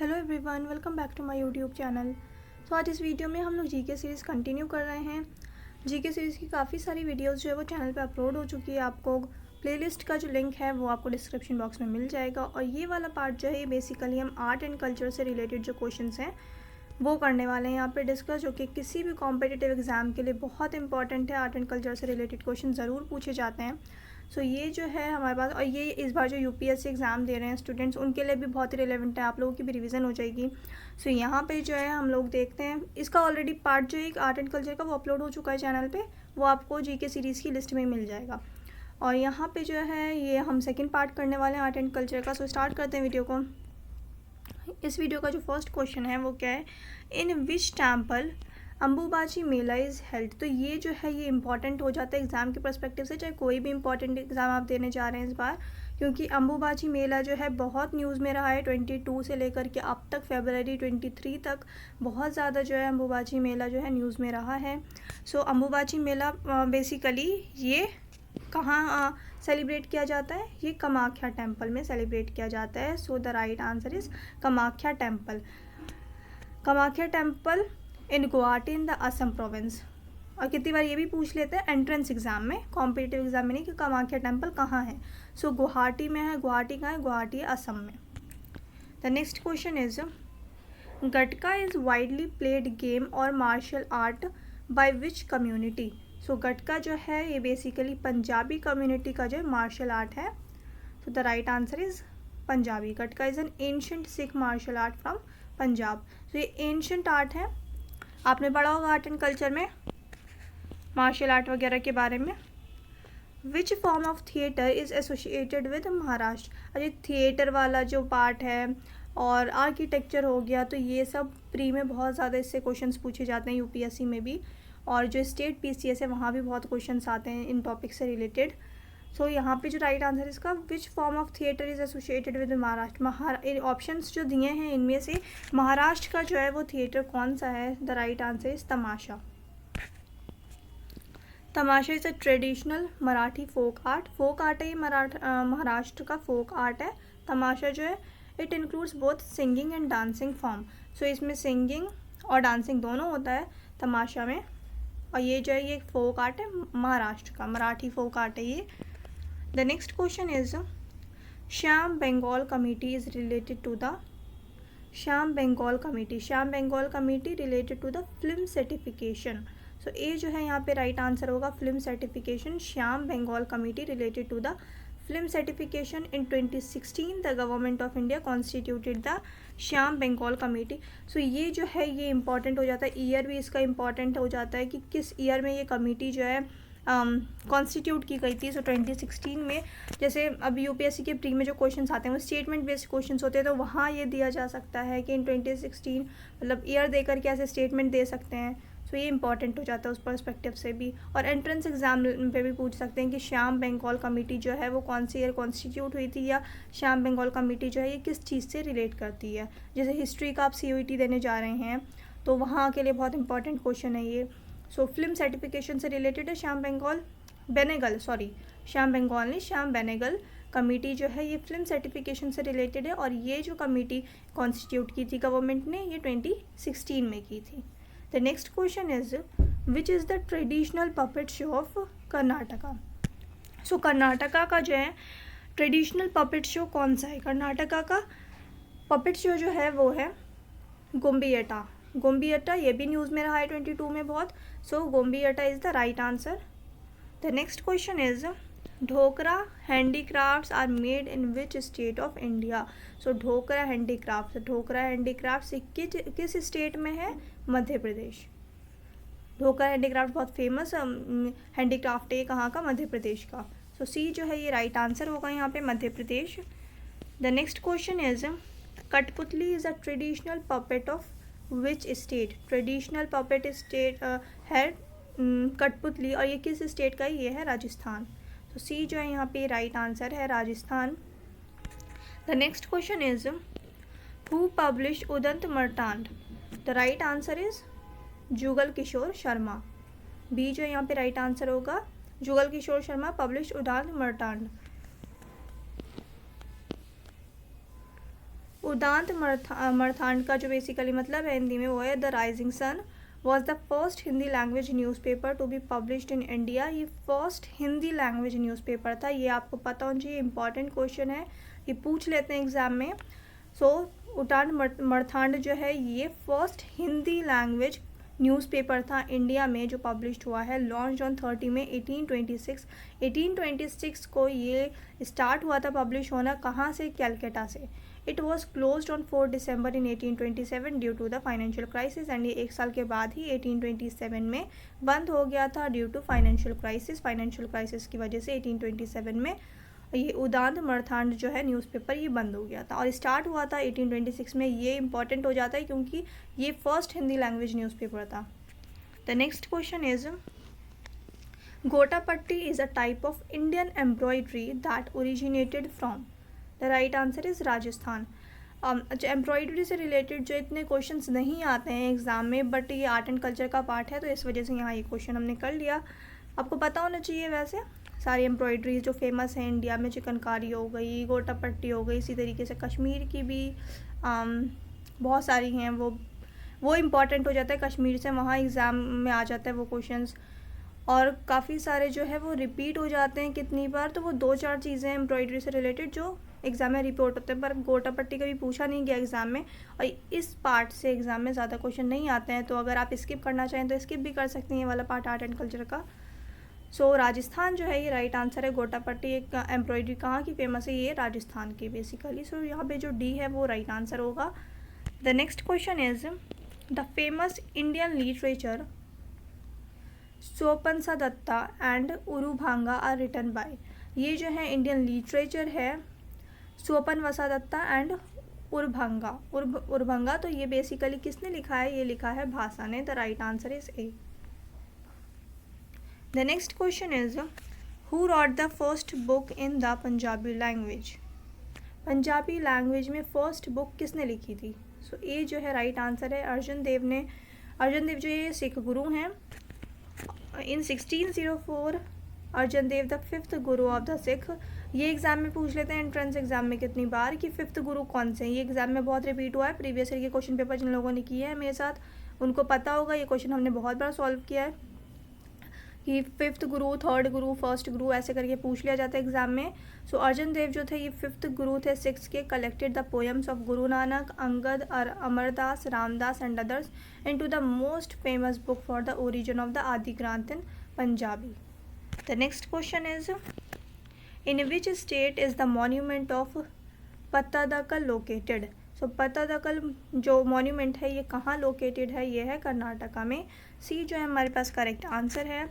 Hello everyone, welcome back to my YouTube channel. तो आज इस वीडियो में हम लोग जीके सीरीज़ कंटिन्यू कर रहे हैं। जीके सीरीज़ की काफ़ी सारी वीडियोस जो है वो चैनल पे अपलोड हो चुकी है। आपको प्लेलिस्ट का जो लिंक है वो आपको डिस्क्रिप्शन बॉक्स में मिल जाएगा। और ये वाला पार्ट जो है बेसिकली हम आर्ट एंड कल्चर से रिलेटेड जो क्वेश्चंस हैं वो करने वाले हैं यहाँ पे डिस्कस, जो कि किसी भी कॉम्पिटिटिव एग्ज़ाम के लिए बहुत इंपॉर्टेंट है। आर्ट एंड कल्चर से रिलेटेड क्वेश्चन ज़रूर पूछे जाते हैं। सो ये जो है हमारे पास, और ये इस बार जो यूपीएससी एग्ज़ाम दे रहे हैं स्टूडेंट्स, उनके लिए भी बहुत ही रिलेवेंट है। आप लोगों की भी रिवीजन हो जाएगी। सो यहाँ पे जो है हम लोग देखते हैं, इसका ऑलरेडी पार्ट जो एक आर्ट एंड कल्चर का वो अपलोड हो चुका है चैनल पे, वो आपको जीके सीरीज़ की लिस्ट में मिल जाएगा। और यहाँ पे जो है ये हम सेकेंड पार्ट करने वाले हैं आर्ट एंड कल्चर का। सो स्टार्ट करते हैं वीडियो को। इस वीडियो का जो फर्स्ट क्वेश्चन है वो क्या है, in which temple Ambubachi Mela is held. तो ये जो है ये इंपॉर्टेंट हो जाता है एग्ज़ाम के पर्सपेक्टिव से, चाहे कोई भी इंपॉर्टेंट एग्ज़ाम आप देने जा रहे हैं इस बार, क्योंकि अम्बुबाची मेला जो है बहुत न्यूज़ में रहा है 22 से लेकर के अब तक फरवरी 23 तक बहुत ज़्यादा जो है अम्बुबाची मेला जो है न्यूज़ में रहा है। सो अम्बुबाची मेला बेसिकली ये कहाँ सेलिब्रेट किया जाता है, ये कामाख्या टेम्पल में सेलिब्रेट किया जाता है। So the right answer is Kamakhya temple. Kamakhya temple in Guwahati in the Assam province. और कितनी बार ये भी पूछ लेते हैं एंट्रेंस एग्जाम में, कॉम्पिटिटिव एग्जाम में नहीं, कि कामाख्या टेम्पल कहाँ है। सो गुवाहाटी में है। गुवाहाटी कहाँ है? गुवाहाटी है असम में। The next question is, Gatka is widely played game और martial art by which community. सो गटका जो है ये बेसिकली पंजाबी कम्युनिटी का जो है मार्शल आर्ट है। तो the right answer is Punjabi. Gatka is an ancient Sikh martial art from Punjab. तो ये एंशंट आर्ट है। आपने पढ़ा होगा आर्ट एंड कल्चर में मार्शल आर्ट वगैरह के बारे में। Which form of theatre is associated with Maharashtra. अरे थिएटर वाला जो पार्ट है और आर्किटेक्चर हो गया, तो ये सब प्री में बहुत ज़्यादा इससे क्वेश्चंस पूछे जाते हैं यूपीएससी में भी, और जो स्टेट पीसीएस है वहाँ भी बहुत क्वेश्चंस आते हैं इन टॉपिक से रिलेटेड। सो यहाँ पे जो राइट आंसर इसका, विच form of theatre is associated with Maharashtra. Options जो दिए हैं इनमें से महाराष्ट्र का जो है वो थिएटर कौन सा है? The right answer is Tamasha. Tamasha is a traditional Marathi folk art. Folk art है ये, महाराष्ट्र का फोक आर्ट है तमाशा जो है। It includes both singing and dancing form. सो इसमें सिंगिंग और डांसिंग दोनों होता है तमाशा में। और ये जो है ये फोक आर्ट है महाराष्ट्र का, मराठी फोक आर्ट है ये। The next question is, Shyam Benegal committee is related to the. Shyam Benegal committee related to the film certification. So A जो है यहाँ पे राइट आंसर होगा film certification. Shyam Benegal committee related to the film certification. In 2016 the government of India constituted the Shyam Benegal committee. So ये जो है ये important हो जाता है, ईयर भी इसका इंपॉर्टेंट हो जाता है कि किस ईयर में ये कमेटी जो है कॉन्स्टिट्यूट की गई थी। सो 2016 में, जैसे अब यूपीएससी के प्री में जो क्वेश्चंस आते हैं वो स्टेटमेंट बेस्ड क्वेश्चंस होते हैं, तो वहाँ ये दिया जा सकता है कि इन 2016 मतलब ईयर देकर के ऐसे स्टेटमेंट दे सकते हैं। सो ये इंपॉर्टेंट हो जाता है उस पर्सपेक्टिव से भी। और एंट्रेंस एग्जाम पे भी पूछ सकते हैं कि श्याम बेंगल कमेटी जो है वो कौन सी ईयर कॉन्स्टिट्यूट हुई थी, या श्याम बेंगल कमेटी जो है ये किस चीज़ से रिलेट करती है। जैसे हिस्ट्री का आप CUET देने जा रहे हैं तो वहाँ के लिए बहुत इंपॉर्टेंट क्वेश्चन है ये। सो फिल्म सर्टिफिकेशन से रिलेटेड है। श्याम बेंगल कमेटी जो है ये फिल्म सर्टिफिकेशन से रिलेटेड है। और ये जो कमेटी कॉन्स्टिट्यूट की थी गवर्नमेंट ने, ये 2016 में की थी। The next question is, which is the traditional puppet show of Karnataka. So Karnataka का जो है ट्रेडिशनल पपेट शो कौन सा है? कर्नाटका का पपेट शो जो है वो है गोम्बियट्टा। ये भी न्यूज़ में रहा है 22 में बहुत। So Gombeyatta is the right answer. The next question is, Dhokra handicrafts are made in which state of India. So Dhokra handicrafts किस स्टेट में है? मध्य प्रदेश। ढोकरा हैंडीक्राफ्ट बहुत फेमस हैंडीक्राफ्ट है, कहाँ का? मध्य प्रदेश का। सो सी जो है ये राइट आंसर होगा यहाँ पे, Madhya Pradesh. The next question is, कठपुतली is a traditional puppet of which state. Traditional puppet state है कठपुतली, और ये किस स्टेट का है? ये है राजस्थान। तो सी जो है यहाँ पे राइट आंसर है, Rajasthan. The next question is, who publish Udant Martand. The right answer is Jugal Kishore Sharma. B जो यहाँ पे राइट आंसर होगा, जुगल किशोर शर्मा पब्लिश उदंत मर्तांड। उदांत मरथांड का जो बेसिकली मतलब है हिंदी में वो है the rising sun was the first Hindi language newspaper to be published in India. ये फर्स्ट हिंदी लैंग्वेज न्यूज़पेपर था, ये आपको पता होना चाहिए, इंपॉर्टेंट क्वेश्चन है, ये पूछ लेते हैं एग्ज़ाम में। उदांत मरथांड जो है ये फर्स्ट हिंदी लैंग्वेज न्यूज़पेपर था इंडिया में जो पब्लिश्ड हुआ है। लॉन्च ऑन 30 में 1826 को ये स्टार्ट हुआ था पब्लिश होना। कहाँ से? कैलकाटा से। It was closed on 4 December in 1827 due to the financial crisis. And ये एक साल के बाद ही 1827 में बंद हो गया था ड्यू टू फाइनेंशियल क्राइसिस की वजह से 1827 में ये उदांत मरथांड जो है न्यूज़पेपर ये बंद हो गया था और स्टार्ट हुआ था 1826 में। ये इंपॉर्टेंट हो जाता है क्योंकि ये फर्स्ट हिंदी लैंग्वेज न्यूज़पेपर था। The next question is gotapatti is a type of Indian embroidery that originated from. The right answer is Rajasthan. Embroidery से रिलेटेड जो इतने क्वेश्चंस नहीं आते हैं एग्ज़ाम में, बट ये आर्ट एंड कल्चर का पार्ट है तो इस वजह से यहाँ ये क्वेश्चन हमने कर लिया। आपको पता होना चाहिए वैसे सारी एम्ब्रॉयडरी जो फेमस है इंडिया में, चिकनकारी हो गई, गोटापट्टी हो गई, इसी तरीके से कश्मीर की भी बहुत सारी हैं, वो इम्पॉर्टेंट हो जाता है कश्मीर से, वहाँ एग्ज़ाम में आ जाता है वो क्वेश्चंस। और काफ़ी सारे जो है वो रिपीट हो जाते हैं कितनी बार, तो वो 2-4 चीज़ें एम्ब्रॉयडरी से रिलेटेड जो एग्ज़ाम में रिपोर्ट होते हैं, पर गोटापट्टी कभी पूछा नहीं गया एग्ज़ाम में और इस पार्ट से एग्ज़ाम में ज़्यादा क्वेश्चन नहीं आते हैं। तो अगर आप स्किप करना चाहें तो स्किप भी कर सकते हैं ये वाला पार्ट आर्ट एंड कल्चर का। राजस्थान जो है ये राइट आंसर है। गोटापट्टी एक एम्ब्रॉयडरी कहाँ की फेमस है? ये राजस्थान की बेसिकली। यहाँ पे जो डी है वो राइट आंसर होगा। The next question is the famous Indian literature Swapnavasavadatta and Urubhanga are written by. ये जो है इंडियन लिटरेचर है स्वपनवसा दत्ता एंड उरुभंगा, तो ये बेसिकली किसने लिखा है? ये लिखा है भाषा ने। The right answer is a. The next question is who wrote the first book in the Punjabi language? Punjabi language में फर्स्ट बुक किसने लिखी थी? ये जो है राइट आंसर है अर्जुन देव ने। अर्जुन देव जो ये सिख गुरु हैं। इन 1604 अर्जुन देव the 5th Guru of the Sikh. ये एग्ज़ाम में पूछ लेते हैं एंट्रेंस एग्जाम में कितनी बार कि 5th गुरु कौन से हैं। ये एग्ज़ाम में बहुत रिपीट हुआ है, प्रीवियस ईयर के क्वेश्चन पेपर जिन लोगों ने किए हैं मेरे साथ उनको पता होगा, ये क्वेश्चन हमने बहुत बार सॉल्व किया है कि 5th गुरु, 3rd गुरु, 1st गुरु ऐसे करके पूछ लिया जाता है एग्ज़ाम में। अर्जुन देव जो थे ये 5th गुरु थे सिक्स के। Collected the poems of Guru Nanak, Angad, Amardas, Ramdas and others into the most famous book for the origin of the Adi Granth in Punjabi. The next question is in which state is the monument of Pattadakal located. Pattadakal जो monument है ये कहाँ located है? ये है कर्नाटका में। सी जो है हमारे पास करेक्ट आंसर है।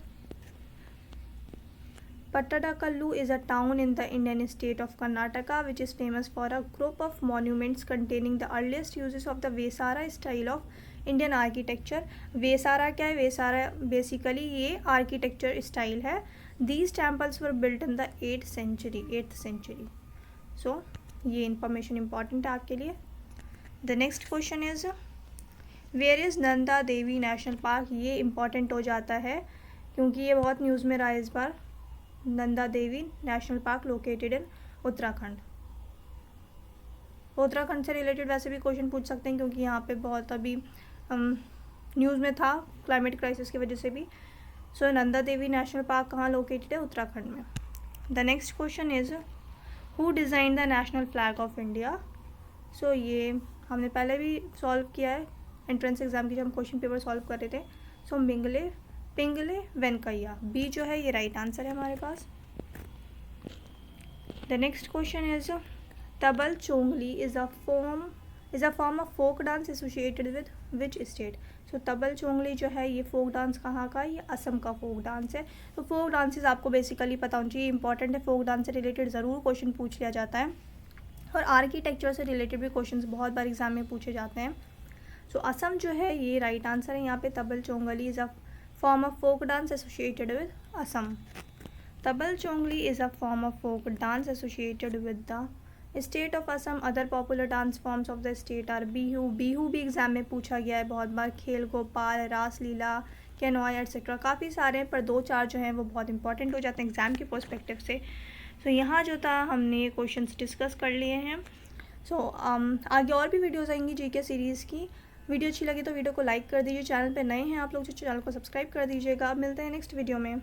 Pattadakallu is a town in the Indian state of Karnataka which is famous for a group of monuments containing the earliest uses of the Vesara style of Indian architecture। Vesara क्या है? Vesara basically ये architecture style है। These temples were built in the 8th century। ये information important है आपके लिए। The next question is where is Nanda Devi national park. ये important हो जाता है क्योंकि ये बहुत न्यूज़ में रहा है इस बार। Nanda Devi national park located in Uttarakhand. Uttarakhand से रिलेटेड वैसे भी क्वेश्चन पूछ सकते हैं क्योंकि यहाँ पे बहुत अभी न्यूज़ में था क्लाइमेट क्राइसिस की वजह से भी। नंदा देवी नेशनल पार्क कहाँ लोकेटेड है? उत्तराखंड में। The next question is who design the national flag of India. ये हमने पहले भी सॉल्व किया है एंट्रेंस एग्जाम की जब हम क्वेश्चन पेपर सॉल्व कर रहे थे। पिंगले वेंकैया, बी जो है ये राइट आंसर है हमारे पास। The next question is Tabal Chongli is a form of folk dance associated with which state. Tabal Chongli जो है ये फोक डांस कहाँ का? ये असम का फोक डांस है। फोक डांसेस आपको बेसिकली पता होना चाहिए, इंपॉर्टेंट है। फोक डांस से रिलेटेड ज़रूर क्वेश्चन पूछ लिया जाता है और आर्किटेक्चर से रिलेटेड भी क्वेश्चन बहुत बार एग्जाम में पूछे जाते हैं। असम जो है ये राइट आंसर है यहाँ पे। Tabal Chongli is a form of folk dance associated with Assam। Tabal Chongli is a form of folk dance associated with the state of Assam। Other popular dance forms of the state are Bihu. Bihu भी exam में पूछा गया है बहुत बार। खेल गोपाल, रास लीला, कैनॉय etcetera, काफ़ी सारे हैं पर 2-4 जो हैं वो बहुत इंपॉर्टेंट हो जाते हैं एग्ज़ाम के पर्सपेक्टिव से। यहाँ जो था हमने क्वेश्चंस डिस्कस कर लिए हैं। आगे और भी वीडियोज़ आएंगी जीके सीरीज़ की। वीडियो अच्छी लगी तो वीडियो को लाइक कर दीजिए। चैनल पर नए हैं आप लोग जो चैनल को सब्सक्राइब कर दीजिएगा। अब मिलते हैं नेक्स्ट वीडियो में।